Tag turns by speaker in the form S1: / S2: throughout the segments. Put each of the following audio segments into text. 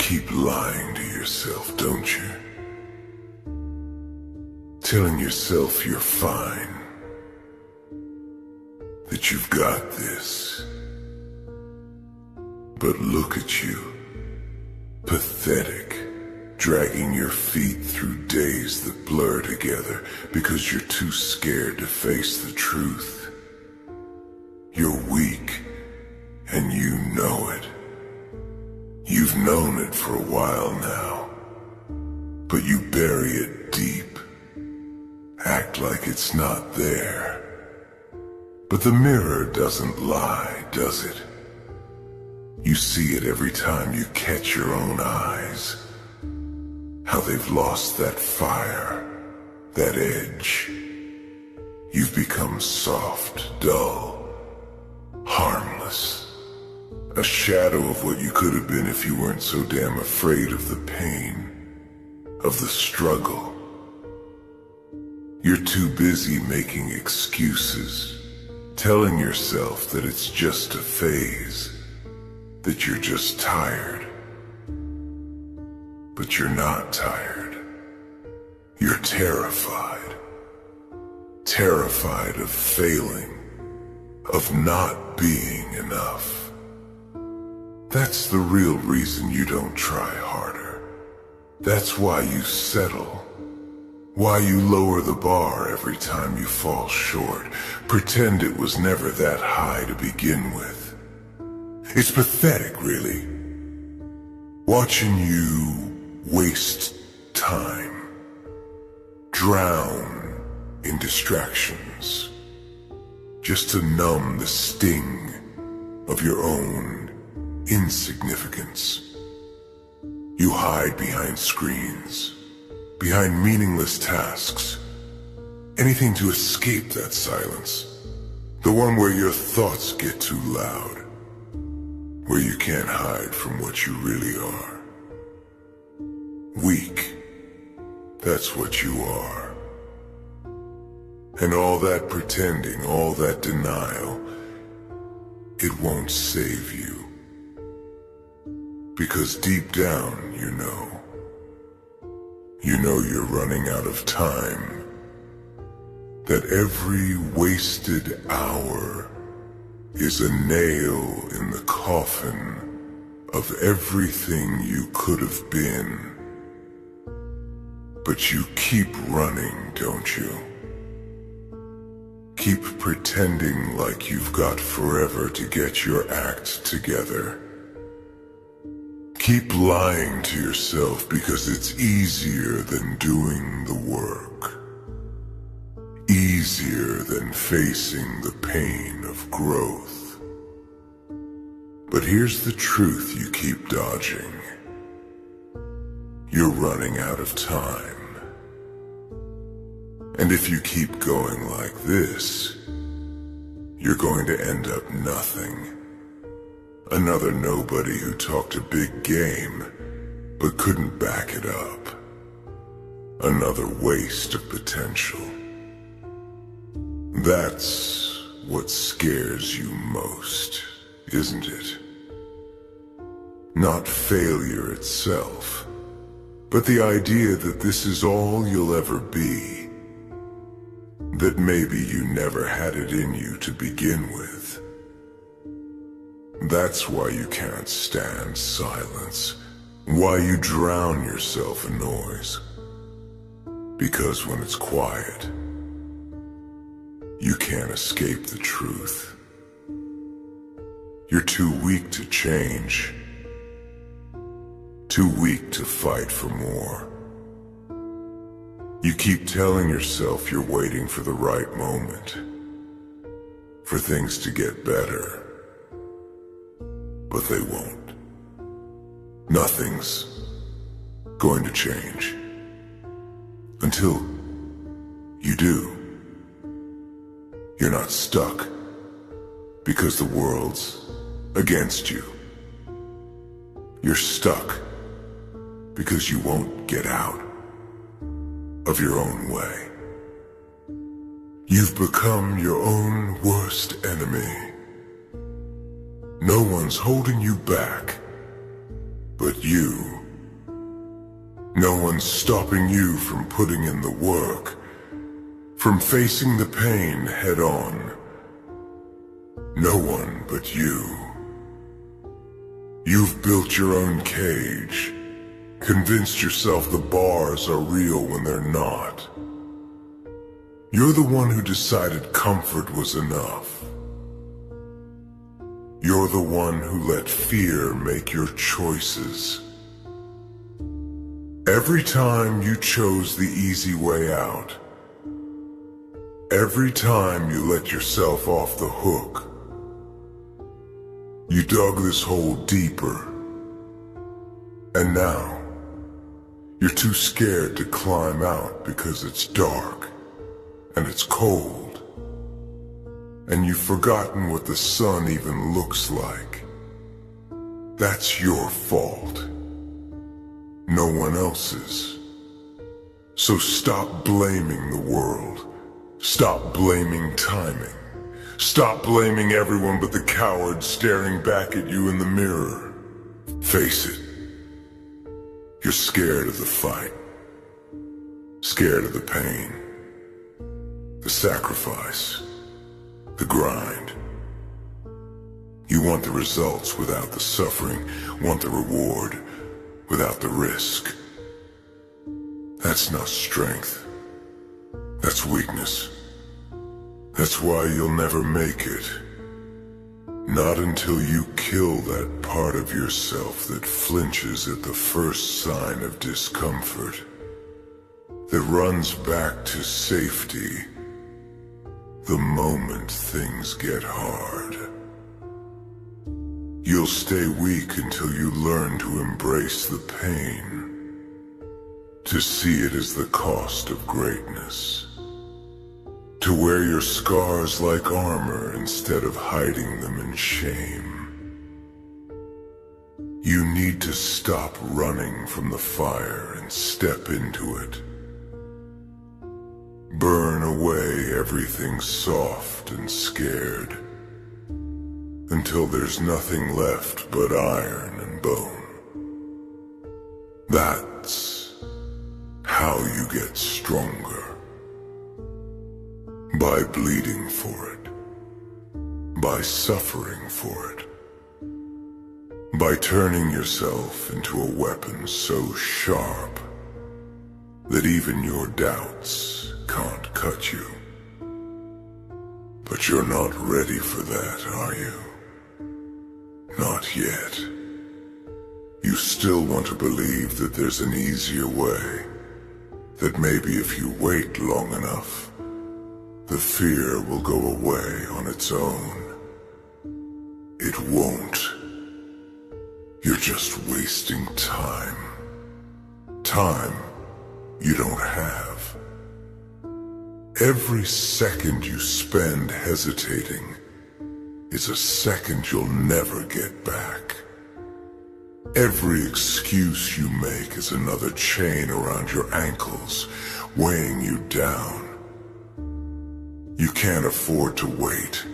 S1: keep lying to yourself, don't you? Telling yourself you're fine, that you've got this. But look at you, pathetic, dragging your feet through days that blur together because you're too scared to face the truth. You're weak, and you know it. You've known it for a while now, but you bury it deep. Act like it's not there. But the mirror doesn't lie, does it? You see it every time you catch your own eyes. How they've lost that fire, that edge. You've become soft, dull, harmless. A shadow of what you could have been if you weren't so damn afraid of the pain, of the struggle. You're too busy making excuses, telling yourself that it's just a phase, that you're just tired. But you're not tired. You're terrified. Terrified of failing, of not being enough. That's the real reason you don't try harder. That's why you settle. Why you lower the bar every time you fall short. Pretend it was never that high to begin with. It's pathetic, really. Watching you waste time. Drown in distractions. Just to numb the sting of your own insignificance. You hide behind screens, behind meaningless tasks, anything to escape that silence. The one where your thoughts get too loud, where you can't hide from what you really are. Weak, that's what you are. And all that pretending, all that denial, it won't save you. Because deep down, you know you're running out of time. That every wasted hour is a nail in the coffin of everything you could have been. But you keep running, don't you? Keep pretending like you've got forever to get your act together. Keep lying to yourself because it's easier than doing the work. Easier than facing the pain of growth. But here's the truth you keep dodging. You're running out of time. And if you keep going like this, you're going to end up nothing. Another nobody who talked a big game, but couldn't back it up. Another waste of potential. That's what scares you most, isn't it? Not failure itself, but the idea that this is all you'll ever be. That maybe you never had it in you to begin with. That's why you can't stand silence. Why you drown yourself in noise. Because when it's quiet, you can't escape the truth. You're too weak to change. Too weak to fight for more. You keep telling yourself you're waiting for the right moment. For things to get better. But they won't. Nothing's going to change. Until you do. You're not stuck. Because the world's against you. You're stuck. Because you won't get out of your own way. You've become your own worst enemy. No one's holding you back, but you. No one's stopping you from putting in the work, from facing the pain head on. No one but you. You've built your own cage, convinced yourself the bars are real when they're not. You're the one who decided comfort was enough. You're the one who let fear make your choices. Every time you chose the easy way out, every time you let yourself off the hook, you dug this hole deeper. And now, you're too scared to climb out because it's dark and it's cold, and you've forgotten what the sun even looks like. That's your fault, no one else's. So stop blaming the world. Stop blaming timing. Stop blaming everyone but the coward staring back at you in the mirror. Face it. You're scared of the fight. Scared of the pain. The sacrifice. The grind. You want the results without the suffering. Want the reward without the risk. That's not strength. That's weakness. That's why you'll never make it. Not until you kill that part of yourself that flinches at the first sign of discomfort, that runs back to safety the moment things get hard. You'll stay weak until you learn to embrace the pain, to see it as the cost of greatness. To wear your scars like armor instead of hiding them in shame. You need to stop running from the fire and step into it. Burn away everything soft and scared, until there's nothing left but iron and bone. That's how you get stronger. By bleeding for it. By suffering for it. By turning yourself into a weapon so sharp that even your doubts can't cut you. But you're not ready for that, are you? Not yet. You still want to believe that there's an easier way, that maybe if you wait long enough, the fear will go away on its own. It won't. You're just wasting time. Time you don't have. Every second you spend hesitating is a second you'll never get back. Every excuse you make is another chain around your ankles, weighing you down. You can't afford to wait.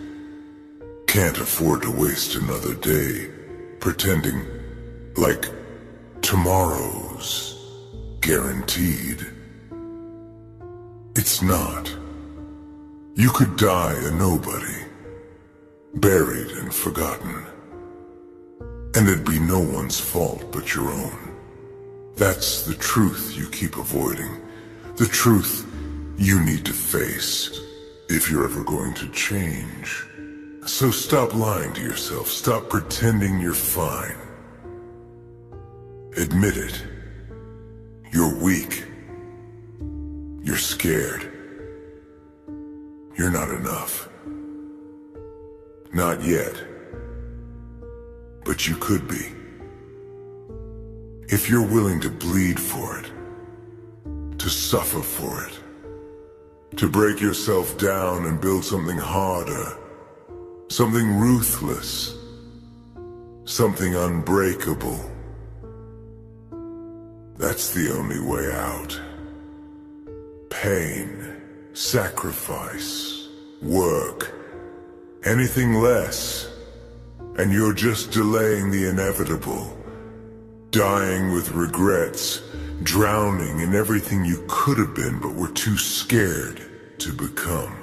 S1: Can't afford to waste another day pretending like tomorrow's guaranteed. It's not. You could die a nobody, buried and forgotten. And it'd be no one's fault but your own. That's the truth you keep avoiding. The truth you need to face if you're ever going to change. So stop lying to yourself. Stop pretending you're fine. Admit it. You're weak. You're scared. You're not enough. Not yet. But you could be. If you're willing to bleed for it, to suffer for it, to break yourself down and build something harder, something ruthless, something unbreakable. That's the only way out. Pain, sacrifice, work, anything less, and you're just delaying the inevitable, dying with regrets, drowning in everything you could have been but were too scared to become.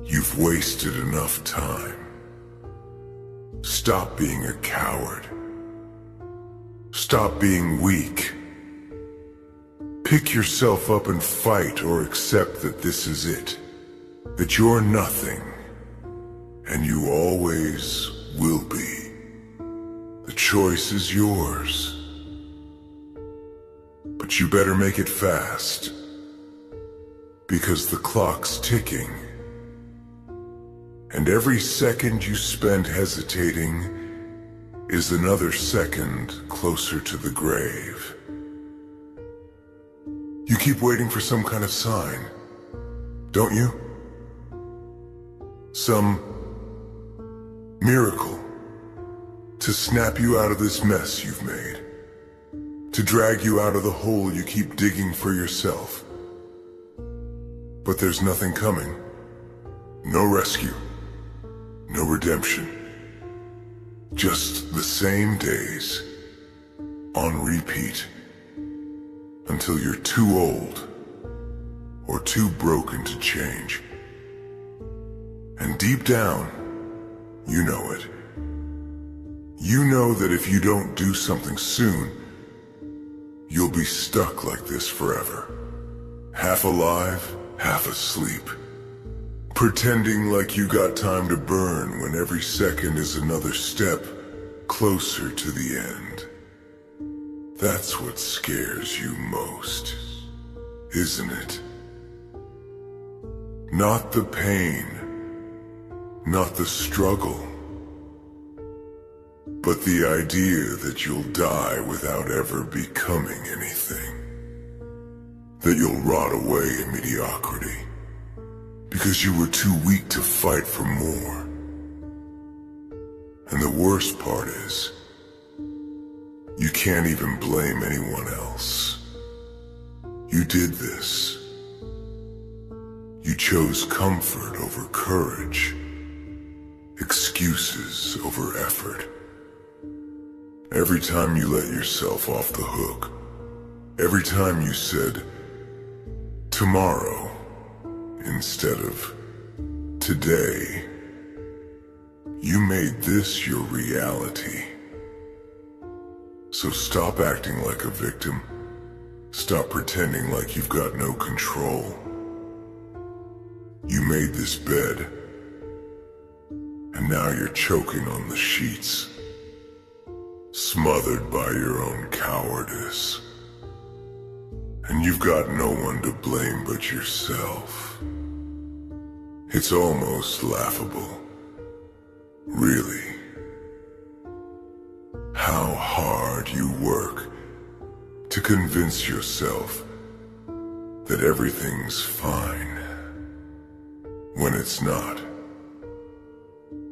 S1: You've wasted enough time. Stop being a coward. Stop being weak. Pick yourself up and fight, or accept that this is it. That you're nothing, and you always will be. The choice is yours. But you better make it fast, because the clock's ticking. And every second you spend hesitating is another second closer to the grave. You keep waiting for some kind of sign, don't you? Some miracle to snap you out of this mess you've made, to drag you out of the hole you keep digging for yourself. But there's nothing coming. No rescue. No redemption. Just the same days, on repeat, until you're too old or too broken to change. And deep down, you know it. You know that if you don't do something soon, you'll be stuck like this forever. Half alive, half asleep. Pretending like you got time to burn when every second is another step closer to the end. That's what scares you most, isn't it? Not the pain, not the struggle, but the idea that you'll die without ever becoming anything. That you'll rot away in mediocrity. Because you were too weak to fight for more. And the worst part is, you can't even blame anyone else. You did this. You chose comfort over courage, excuses over effort. Every time you let yourself off the hook, every time you said, tomorrow, instead of today, you made this your reality. So stop acting like a victim. Stop pretending like you've got no control. You made this bed, and now you're choking on the sheets, smothered by your own cowardice. And you've got no one to blame but yourself. It's almost laughable, really, how hard you work to convince yourself that everything's fine when it's not.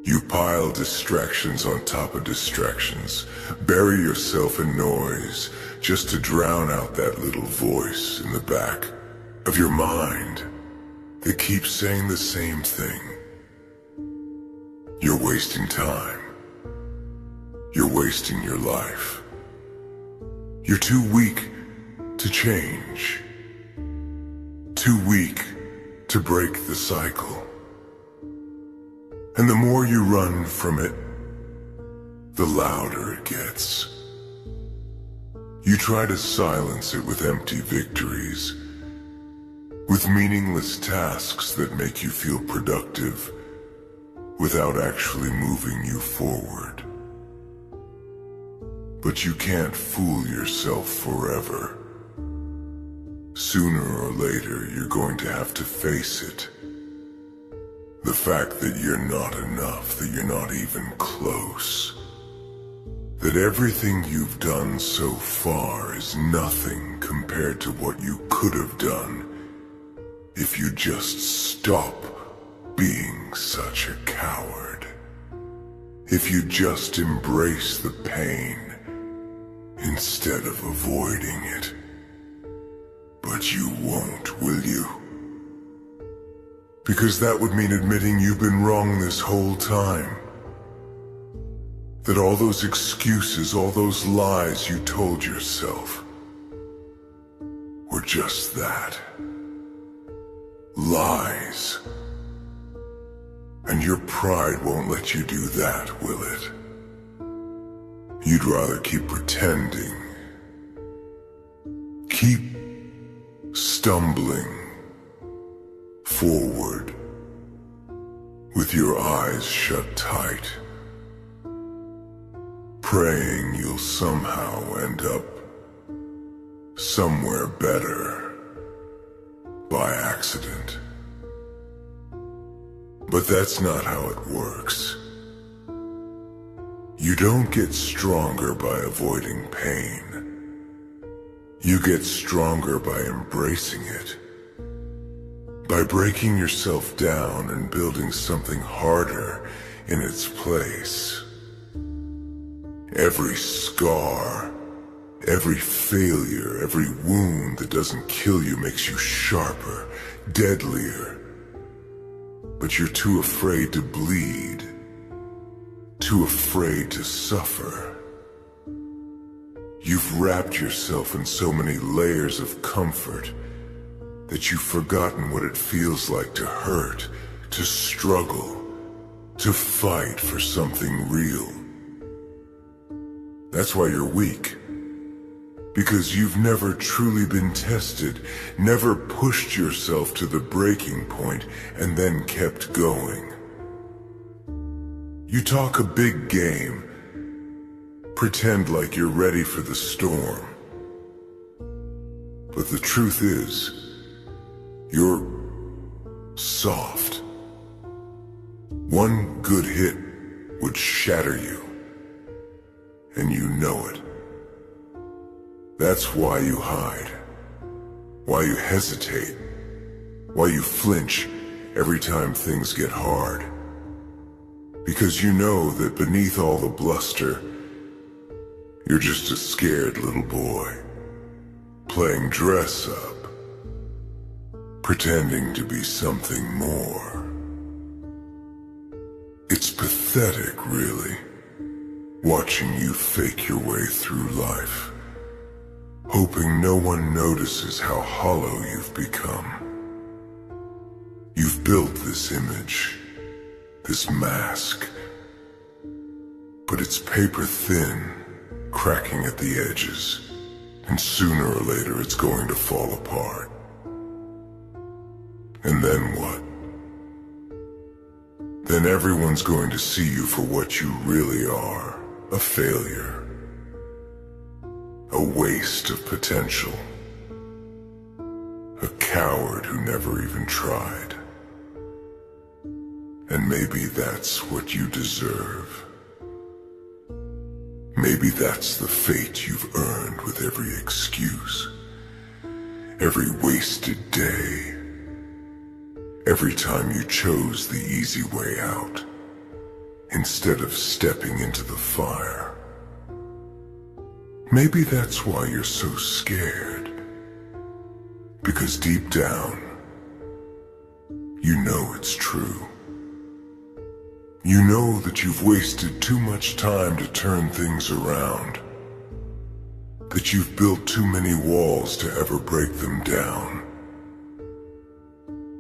S1: You pile distractions on top of distractions, bury yourself in noise just to drown out that little voice in the back of your mind that keeps saying the same thing. You're wasting time. You're wasting your life. You're too weak to change. Too weak to break the cycle. And the more you run from it, the louder it gets. You try to silence it with empty victories, with meaningless tasks that make you feel productive without actually moving you forward. But you can't fool yourself forever. Sooner or later, you're going to have to face it. The fact that you're not enough, that you're not even close. That everything you've done so far is nothing compared to what you could have done if you just stop being such a coward. If you just embrace the pain instead of avoiding it. But you won't, will you? Because that would mean admitting you've been wrong this whole time. That all those excuses, all those lies you told yourself, just that. Lies. And your pride won't let you do that, will it? You'd rather keep pretending. Keep stumbling forward with your eyes shut tight, praying you'll somehow end up somewhere better by accident. But that's not how it works. You don't get stronger by avoiding pain. You get stronger by embracing it. By breaking yourself down and building something harder in its place. Every scar, every failure, every wound that doesn't kill you makes you sharper, deadlier. But you're too afraid to bleed, too afraid to suffer. You've wrapped yourself in so many layers of comfort that you've forgotten what it feels like to hurt, to struggle, to fight for something real. That's why you're weak. Because you've never truly been tested, never pushed yourself to the breaking point and then kept going. You talk a big game, pretend like you're ready for the storm. But the truth is, you're soft. One good hit would shatter you, and you know it. That's why you hide, why you hesitate, why you flinch every time things get hard. Because you know that beneath all the bluster, you're just a scared little boy, playing dress up, pretending to be something more. It's pathetic, really, watching you fake your way through life, hoping no one notices how hollow you've become. You've built this image, this mask, but it's paper thin, cracking at the edges, and sooner or later it's going to fall apart. And then what? Then everyone's going to see you for what you really are, a failure. A waste of potential. A coward who never even tried. And maybe that's what you deserve. Maybe that's the fate you've earned with every excuse. Every wasted day. Every time you chose the easy way out, instead of stepping into the fire. Maybe that's why you're so scared. Because deep down, you know it's true. You know that you've wasted too much time to turn things around. That you've built too many walls to ever break them down.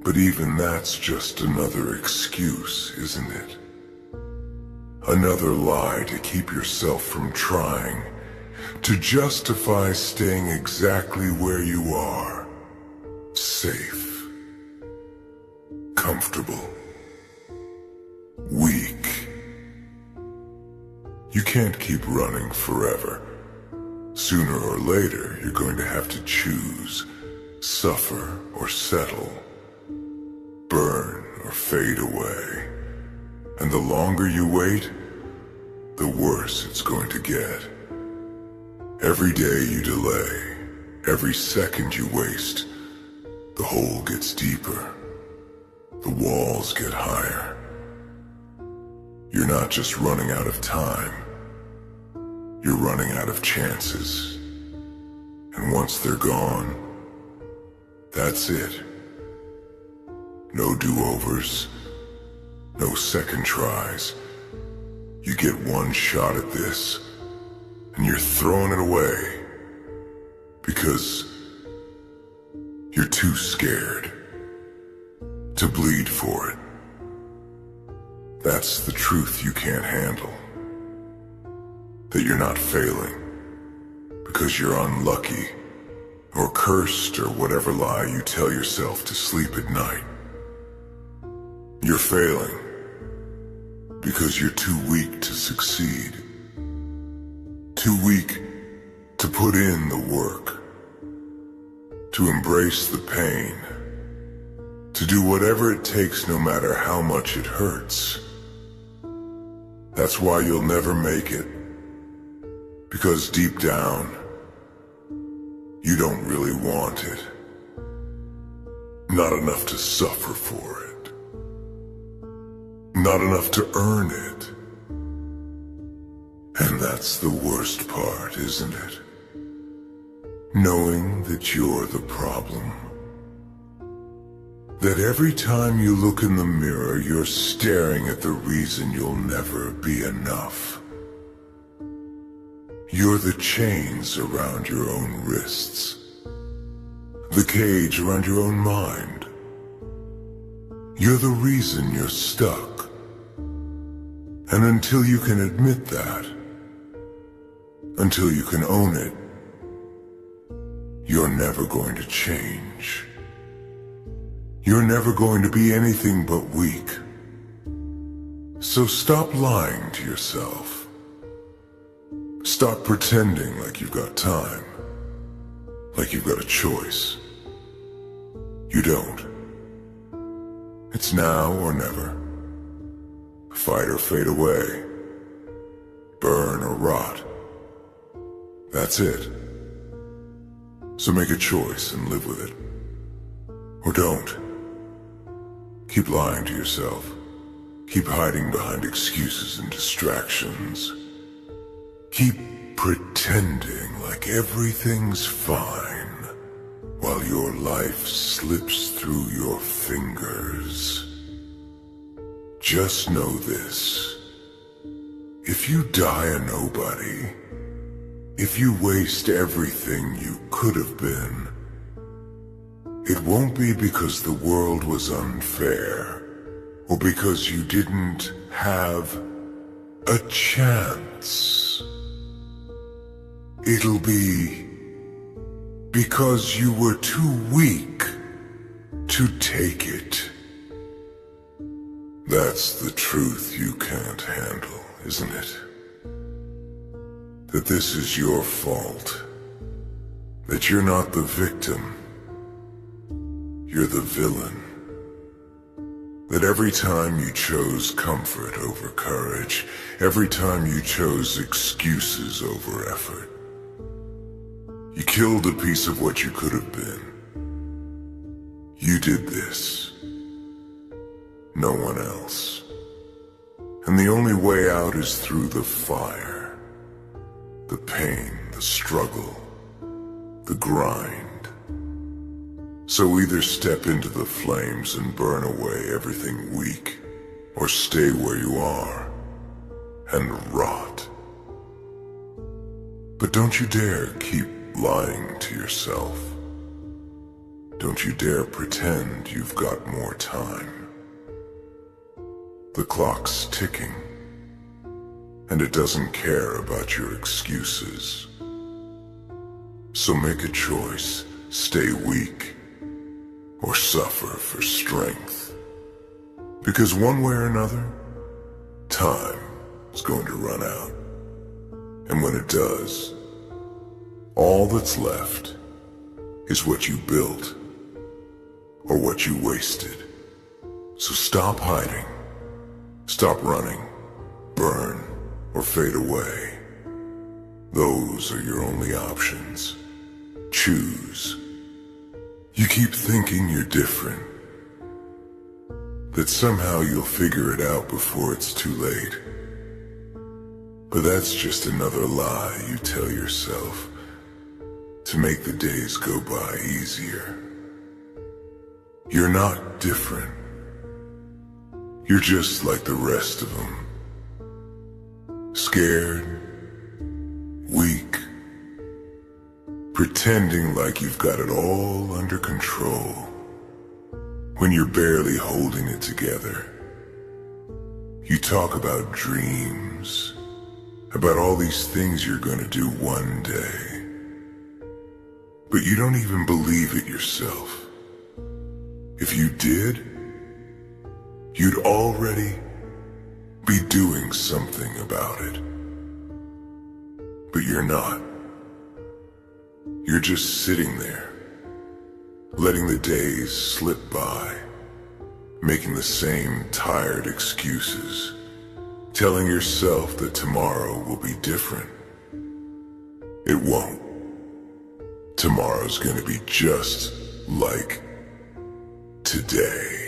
S1: But even that's just another excuse, isn't it? Another lie to keep yourself from trying, to justify staying exactly where you are, safe, comfortable, weak. You can't keep running forever. Sooner or later, you're going to have to choose, suffer or settle. Burn or fade away. And the longer you wait, the worse it's going to get. Every day you delay, every second you waste, the hole gets deeper, the walls get higher. You're not just running out of time, you're running out of chances. And once they're gone, that's it. No do-overs, no second tries. You get one shot at this, and you're throwing it away. Because You're too scared to bleed for it. That's the truth you can't handle. That you're not failing because you're unlucky or cursed or whatever lie you tell yourself to sleep at night. You're failing because you're too weak to succeed. Too weak to put in the work, to embrace the pain, to do whatever it takes no matter how much it hurts. That's why you'll never make it, because deep down, you don't really want it. Not enough to suffer for it. Not enough to earn it. And that's the worst part, isn't it? Knowing that you're the problem. That every time you look in the mirror, you're staring at the reason you'll never be enough. You're the chains around your own wrists. The cage around your own mind. You're the reason you're stuck. And until you can admit that, until you can own it, you're never going to change. You're never going to be anything but weak. So stop lying to yourself. Stop pretending like you've got time, like you've got a choice. You don't. It's now or never. Fight or fade away. Burn or rot. That's it. So make a choice and live with it. Or don't. Keep lying to yourself. Keep hiding behind excuses and distractions. Keep pretending like everything's fine while your life slips through your fingers. Just know this. If you die a nobody, if you waste everything you could have been, it won't be because the world was unfair, or because you didn't have a chance. It'll be because you were too weak to take it. That's the truth you can't handle, isn't it? That this is your fault. That you're not the victim. You're the villain. That every time you chose comfort over courage, every time you chose excuses over effort, you killed a piece of what you could have been. You did this. No one else. And the only way out is through the fire. The pain, the struggle, the grind. So either step into the flames and burn away everything weak, or stay where you are and rot. But don't you dare keep lying to yourself. Don't you dare pretend you've got more time. The clock's ticking, and it doesn't care about your excuses. So make a choice, stay weak, or suffer for strength. Because one way or another, time is going to run out. And when it does, all that's left is what you built or what you wasted. So stop hiding, stop running, burn or fade away. Those are your only options. Choose. You keep thinking you're different, that somehow you'll figure it out before it's too late. But that's just another lie you tell yourself to make the days go by easier. You're not different. You're just like the rest of them. Scared, weak, pretending like you've got it all under control when you're barely holding it together. You talk about dreams, about all these things you're going to do one day, but you don't even believe it yourself. If you did, you'd already be doing something about it. But you're not. You're just sitting there, letting the days slip by, making the same tired excuses, telling yourself that tomorrow will be different. It won't. Tomorrow's gonna be just like today.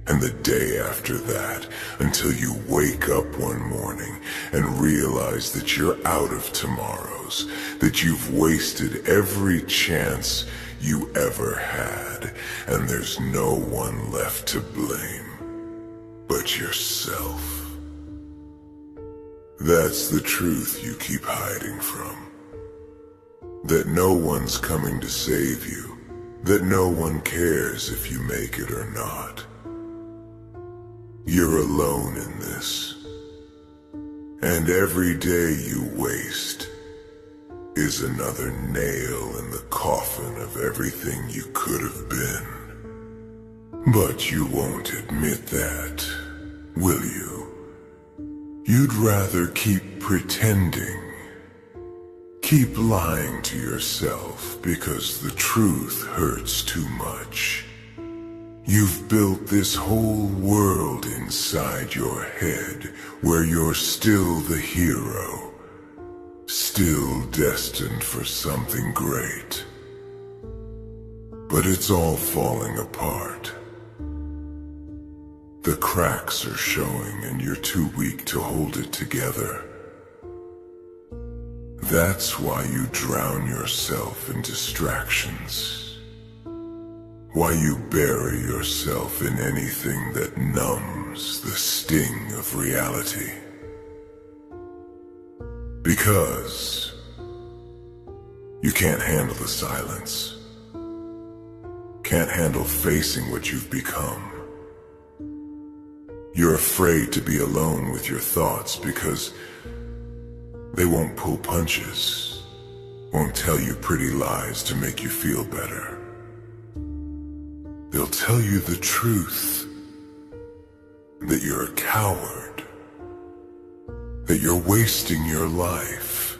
S1: And the day after that, until you wake up one morning and realize that you're out of tomorrows, that you've wasted every chance you ever had, and there's no one left to blame but yourself. That's the truth you keep hiding from. That no one's coming to save you, that no one cares if you make it or not. You're alone in this, and every day you waste is another nail in the coffin of everything you could have been. But you won't admit that, will you? You'd rather keep pretending, keep lying to yourself because the truth hurts too much. You've built this whole world inside your head where you're still the hero, still destined for something great. But it's all falling apart. The cracks are showing and you're too weak to hold it together. That's why you drown yourself in distractions. Why you bury yourself in anything that numbs the sting of reality. Because you can't handle the silence. Can't handle facing what you've become. You're afraid to be alone with your thoughts because they won't pull punches, won't tell you pretty lies to make you feel better. They'll tell you the truth, that you're a coward, that you're wasting your life,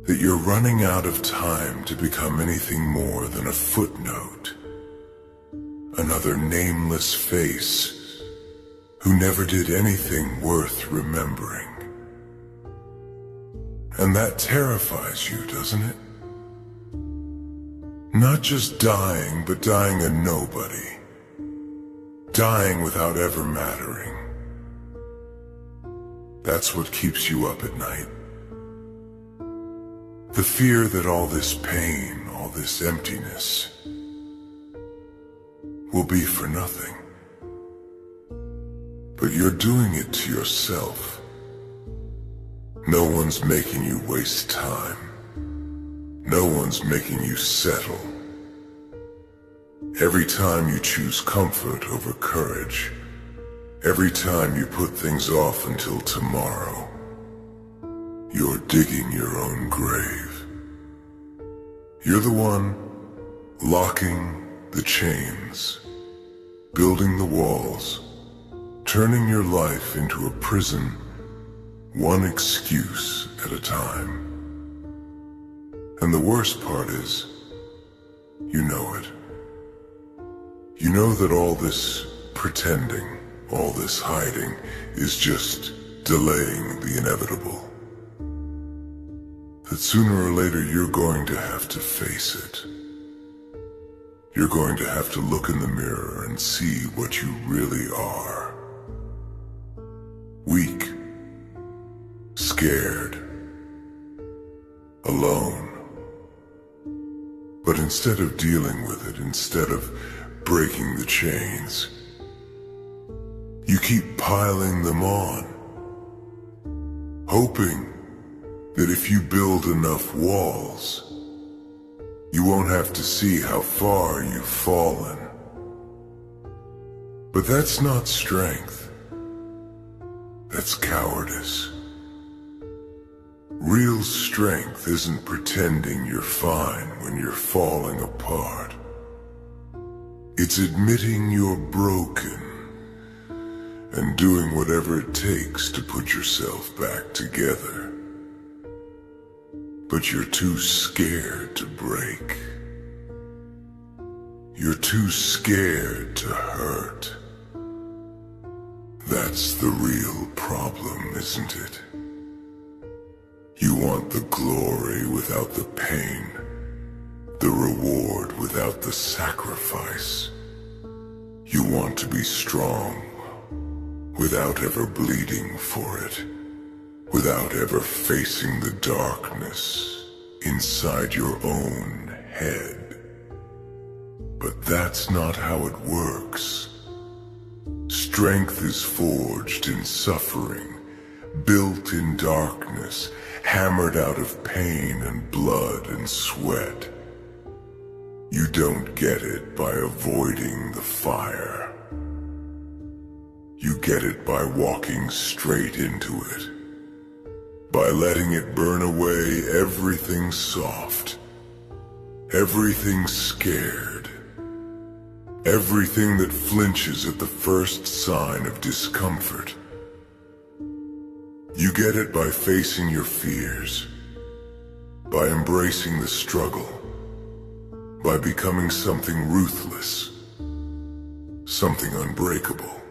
S1: that you're running out of time to become anything more than a footnote, another nameless face who never did anything worth remembering. And that terrifies you, doesn't it? Not just dying, but dying a nobody. Dying without ever mattering. That's what keeps you up at night. The fear that all this pain, all this emptiness, will be for nothing. But you're doing it to yourself. No one's making you waste time. No one's making you settle. Every time you choose comfort over courage, every time you put things off until tomorrow, you're digging your own grave. You're the one locking the chains, building the walls, turning your life into a prison, one excuse at a time. And the worst part is, you know it. You know that all this pretending, all this hiding, is just delaying the inevitable. That sooner or later you're going to have to face it. You're going to have to look in the mirror and see what you really are. Weak, scared, alone. But instead of dealing with it, instead of breaking the chains, you keep piling them on, hoping that if you build enough walls, you won't have to see how far you've fallen. But that's not strength. That's cowardice. Real strength isn't pretending you're fine when you're falling apart. It's admitting you're broken and doing whatever it takes to put yourself back together. But you're too scared to break. You're too scared to hurt. That's the real problem, isn't it? You want the glory without the pain, the reward without the sacrifice. You want to be strong without ever bleeding for it, without ever facing the darkness inside your own head. But that's not how it works. Strength is forged in suffering, built in darkness, hammered out of pain and blood and sweat. You don't get it by avoiding the fire. You get it by walking straight into it, by letting it burn away everything soft, everything scared, everything that flinches at the first sign of discomfort. You get it by facing your fears, by embracing the struggle, by becoming something ruthless, something unbreakable.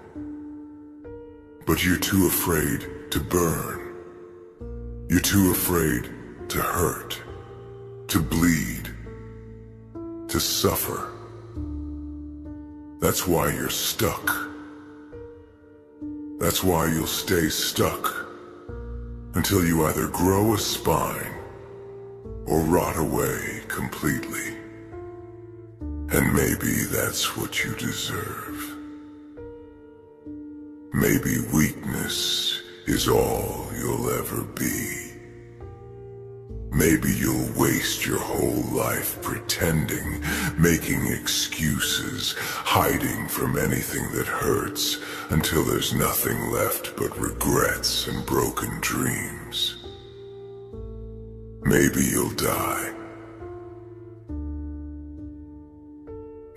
S1: But you're too afraid to burn. You're too afraid to hurt, to bleed, to suffer. That's why you're stuck. That's why you'll stay stuck until you either grow a spine or rot away completely. And maybe that's what you deserve. Maybe weakness is all you'll ever be. Maybe you'll waste your whole life pretending, making excuses, hiding from anything that hurts, until there's nothing left but regrets and broken dreams. Maybe you'll die.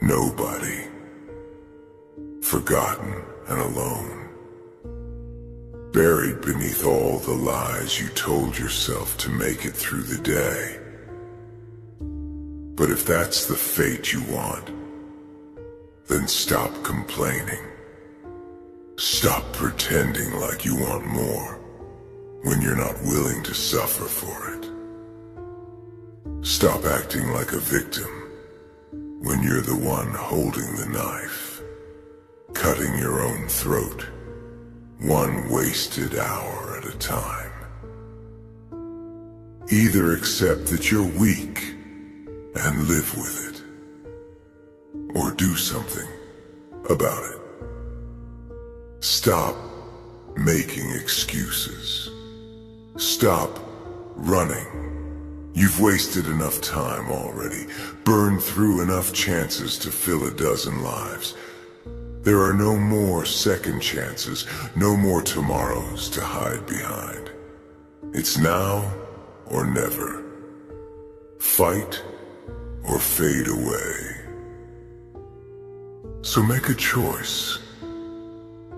S1: Nobody. Forgotten and alone. Buried beneath all the lies you told yourself to make it through the day. But if that's the fate you want, then stop complaining. Stop pretending like you want more when you're not willing to suffer for it. Stop acting like a victim when you're the one holding the knife, cutting your own throat, one wasted hour at a time. Either accept that you're weak and live with it, or do something about it. Stop making excuses. Stop running. You've wasted enough time already, burned through enough chances to fill a dozen lives. There are no more second chances, no more tomorrows to hide behind. It's now or never. Fight or fade away. So make a choice.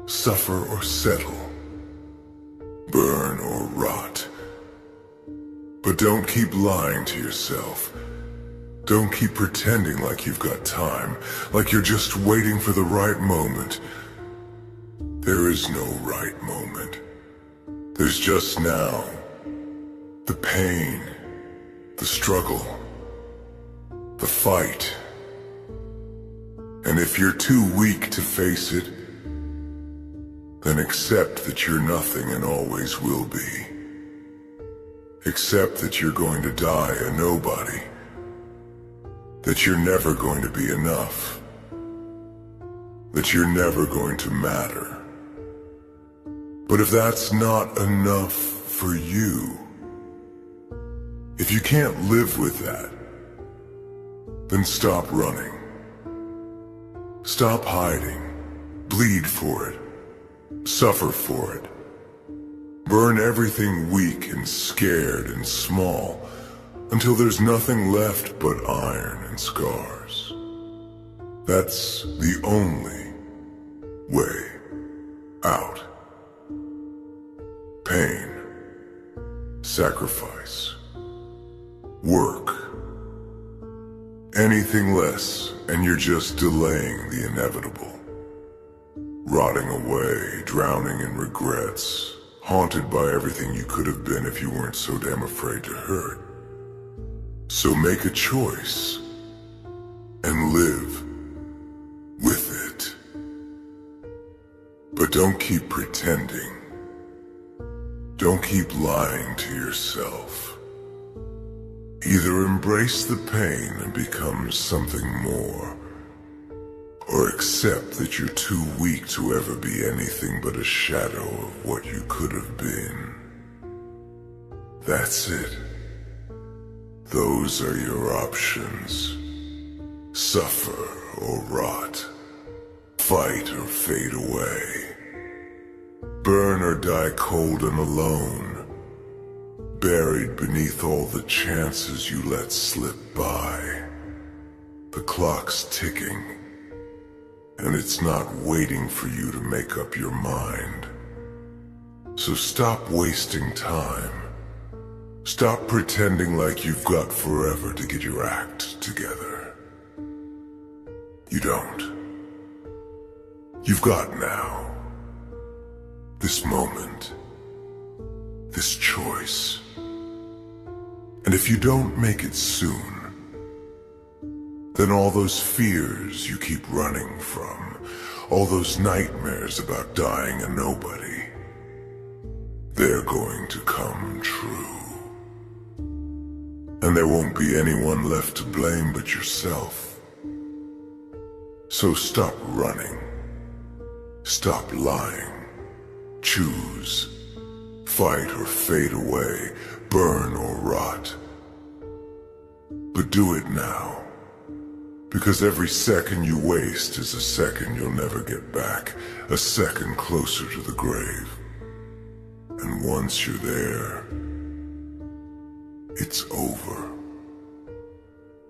S1: Suffer or settle. Burn or rot. But don't keep lying to yourself. Don't keep pretending like you've got time, like you're just waiting for the right moment. There is no right moment. There's just now. The pain, the struggle, the fight. And if you're too weak to face it, then accept that you're nothing and always will be. Accept that you're going to die a nobody. That you're never going to be enough. That you're never going to matter. But if that's not enough for you, If you can't live with that, then stop running. Stop hiding. Bleed for it. Suffer for it. Burn everything weak and scared and small until there's nothing left but iron and scars. That's the only way out. Pain, sacrifice, work. Anything less and you're just delaying the inevitable. Rotting away, drowning in regrets, haunted by everything you could have been if you weren't so damn afraid to hurt. So make a choice and live with it. But don't keep pretending. Don't keep lying to yourself. Either embrace the pain and become something more, or accept that you're too weak to ever be anything but a shadow of what you could have been. That's it. Those are your options. Suffer or rot. Fight or fade away. Burn or die cold and alone. Buried beneath all the chances you let slip by. The clock's ticking, and it's not waiting for you to make up your mind. So stop wasting time. Stop pretending like you've got forever to get your act together. You don't. You've got now. This moment. This choice. And if you don't make it soon, then all those fears you keep running from, all those nightmares about dying a nobody, they're going to come true. And there won't be anyone left to blame but yourself. So stop running. Stop lying. Choose. Fight or fade away. Burn or rot. But do it now. Because every second you waste is a second you'll never get back. A second closer to the grave. And once you're there, it's over.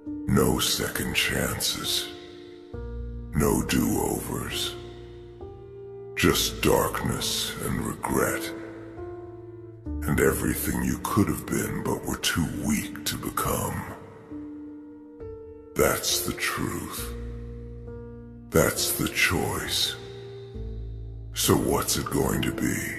S1: No second chances. No do-overs. Just darkness and regret. And everything you could have been but were too weak to become. That's the truth. That's the choice. So what's it going to be?